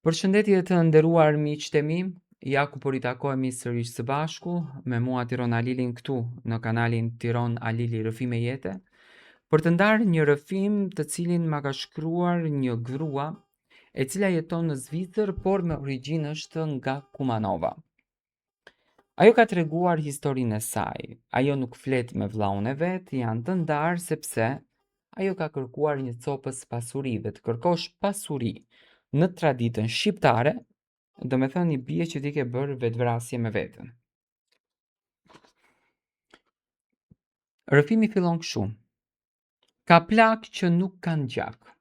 Përshëndetje të nderuar miqtë e mi, ja ku po ritakohemi sërish së bashku me mua Tiron Alilin këtu në kanalin Tiron Alili Rrëfime Jete, për të ndarë një rrëfim të cilin ma ka shkruar një grua e cila jeton në Zvicër, por me origjinë është nga Kumanova. Ajo ka treguar historinë e saj. Ajo nuk flet me vllaun e vet, janë të ndarë sepse ajo ka kërkuar një copës pasurive. Të kërkosh pasuri në traditën shqiptare, do me thënë i bie që ti ke bërë vetvrasje me veten. Rrëfimi fillon kështu. Ka plak që nuk kanë gjak,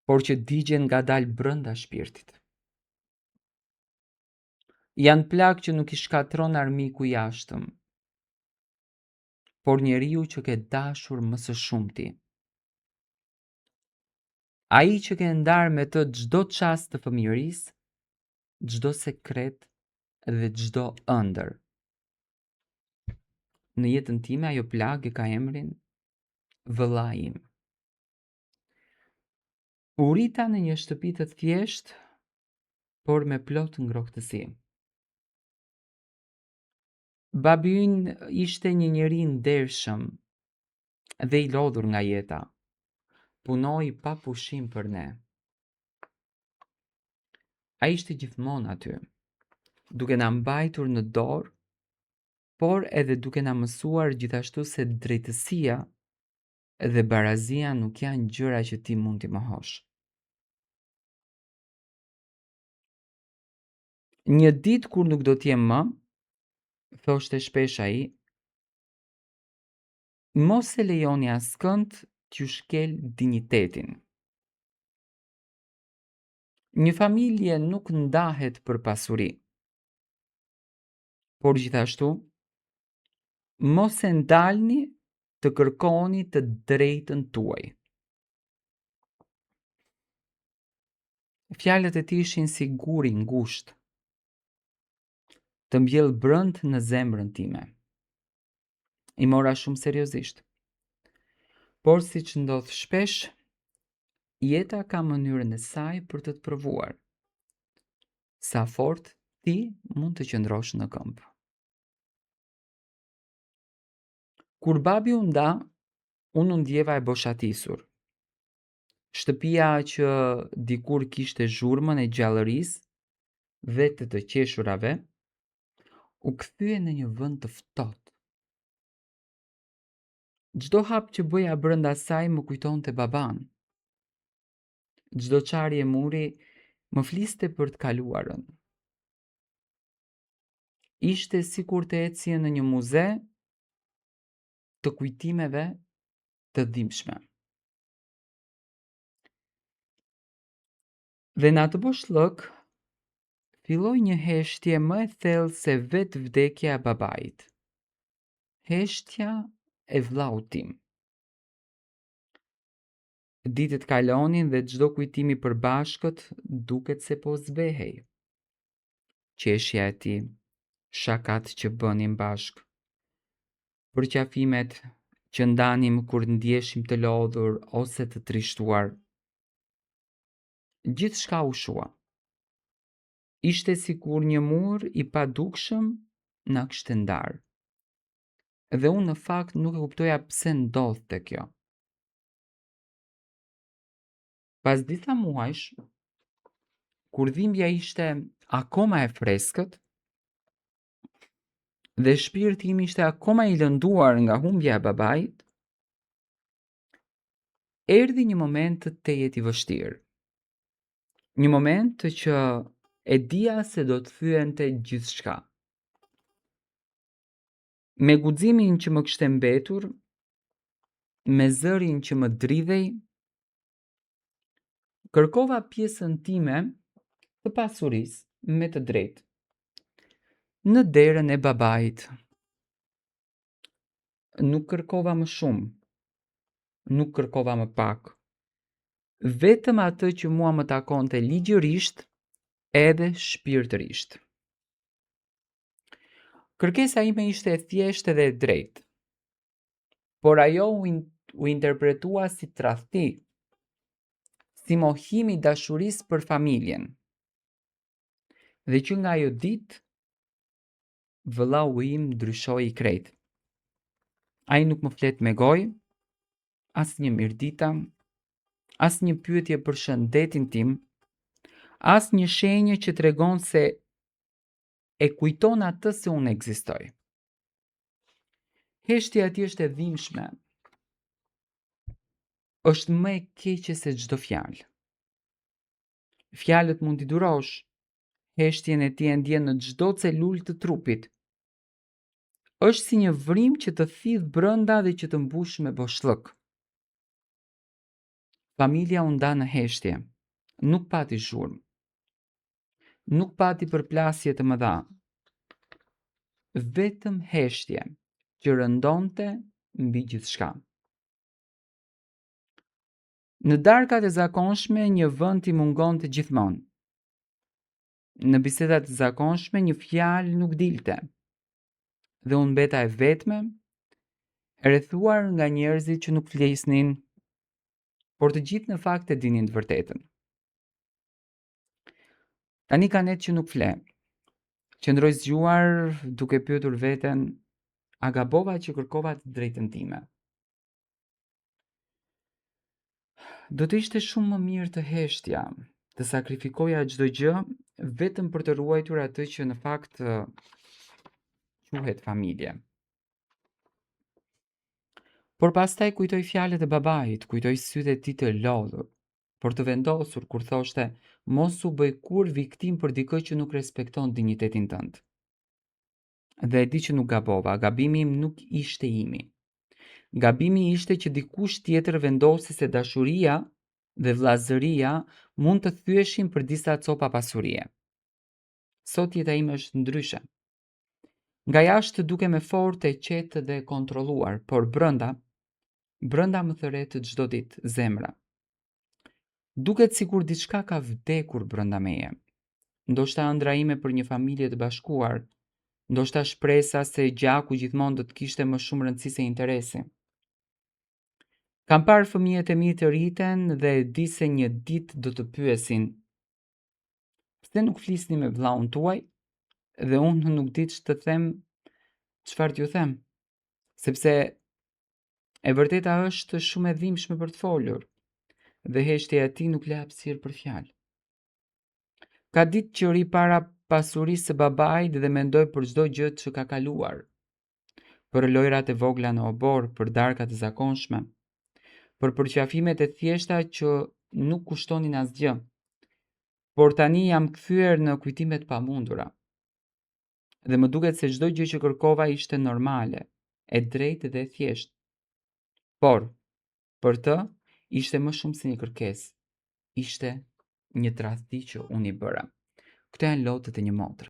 por që digjen ngadalë brenda shpirtit. Janë plak që nuk i shkatron armiku i jashtëm, por njeriu që ke dashur më së shumti. Ai që ke ndarë me të çdo çast të fëmijërisë, çdo sekret dhe çdo ëndër. Në jetën time ajo plagë ka emrin vëlla im. U rita në një shtëpi të thjeshtë, por me plot ngrohtësi. Babi ynë ishte një njeri ndershëm dhe i lodhur nga jeta. Punoi pa pushim për ne. Ai ishte gjithmonë aty, duke na mbajtur në dorë, por edhe duke na mësuar gjithashtu se drejtësia dhe barazia nuk janë gjëra që ti mund t'i mohosh. Një ditë kur nuk do t'jem më, thoshte shpesh ai, mos e lejoni askënd t'ju shkel dinjitetin. Një familje nuk ndahet për pasuri, por gjithashtu, mos e ndalni të kërkoni të drejtën tuaj. Fjalët e tij ishin si guri ngushtë, të mbjell brënd në zemrën time. I mora shumë seriozisht. Por siç ndodh shpesh, jeta ka mënyrën e saj për të provuar. Sa fort ti mund të qëndrosh në këmbë. Kur babi u nda, unë u ndjeva e boshatisur. Shtëpia që dikur kishte zhurmën e gjallërisë dhe të qeshurave, u kthye në një vend të ftohtë. Çdo hap që bëja brenda saj më kujtonte baban. Çdo çarje muri më fliste për të kaluarën. Ishte sikur të ecje në një muze të kujtimeve të dhimbshme. Dhe në atë boshllëk filloi një heshtje më e thellë se vetë vdekja e babait. Heshtja e vllaut tim. Ditët kalonin dhe çdo kujtim i përbashkët duket se po zbehej. Qeshja e tij, shakat që bënim bashk, përqafimet që ndanim kur ndjeshim të lodhur ose të trishtuar. Gjithçka u shua. Ishte sikur një mur i padukshëm na kishte ndarë. Dhe unë në fakt nuk e kuptoja pse ndodhte kjo. Pas disa muajsh, kur dhimbja ishte akoma e freskët dhe shpirti im ishte akoma i lënduar nga humbja e babait, erdhi një moment të jetë i vështirë. Një moment që e dija se do të thyente gjithçka. Me guximin që më kishte mbetur, me zërin që më dridhej, kërkova pjesën time të pasurisë me të drejtë. Në derën e babait. Nuk kërkova më shumë, nuk kërkova më pak. Vetëm atë që mua më takonte ligjërisht edhe shpirtërisht. Kërkesa ime ishte e thjeshtë dhe e drejtë, por ajo u interpretua si tradhti, si mohimi i dashurisë për familjen. Dhe që nga ajo ditë, vëllau im ndryshoi krejt. Ai nuk më flet me gojë, as një mirdita, as një pyetje për shëndetin tim, as një shenjë që tregon se e kujton atë se unë ekzistoj. Heshtja e tij është e dhimbshme. Është më e keqe se çdo fjalë. Fjalët mund t'i durosh, heshtjen e tij e ndjen në çdo celulë të trupit. Është si një vrim që të thith brenda dhe që të mbush me boshllëk. Familja u nda në heshtje. Nuk pati zhurmë. Nuk pati përplasje të mëdha. Vetëm heshtje që rëndonte mbi gjithçka. Në darkat e zakonshme një vend i mungonte gjithmonë. Në bisedat e zakonshme një fjalë nuk dilte. Dhe unë mbeta e vetme, e rrethuar nga njerëzit që nuk flisnin, por të gjithë në fakt e dinin të vërtetën. Tani ka net që nuk fle. Qëndroj zgjuar duke pyetur veten, a gabova që kërkova të drejtën time? Do të ishte shumë më mirë të heshtja, të sakrifikoja çdo gjë vetëm për të ruajtur atë që në fakt quhet familje. Por pastaj kujtoj fjalët e babait, kujtoj sytë e tij të lodhur, por të vendosur kur thoshte mos u bëj kur viktim për dikë që nuk respekton dinjitetin tënd. Dhe e di që nuk gabova, gabimi im nuk ishte imi. Gabimi ishte që dikush tjetër vendosi se dashuria dhe vllazëria mund të thyeshin për disa copa pasurie. Sot jeta ime është ndryshe. Nga jashtë duke me fortë, e qetë dhe kontrolluar, por brenda më thëret çdo ditë zemra. Duket sikur diçka ka vdekur brenda meje. Ndoshta ëndra ime për një familje të bashkuar, ndoshta shpresa se gjaku gjithmonë do të kishte më shumë rëndësi se interesi. Kam parë fëmijët e mi të rriten dhe e di se një ditë do të pyesin, pse nuk flisni me vllaun tuaj? Dhe unë nuk di ç'të them, çfarë t'ju them, sepse e vërteta është shumë e dhimbshme për të folur, dhe heshtja e tij nuk le hapësirë për fjalë. Ka ditë që ri para pasurisë së babait dhe mendoj për çdo gjë që ka kaluar, për lojrat e vogla në obor, për darkat e zakonshme, për përqafimet e thjeshta që nuk kushtonin asgjë. Por tani jam kthyer në kujtimet pamundura. Dhe më duket se çdo gjë që kërkova ishte normale, e drejtë dhe e thjeshtë. Por për të ishte më shumë se një kërkesë. Ishte një tradhti që unë i bëra. Këto janë lotët e një motre.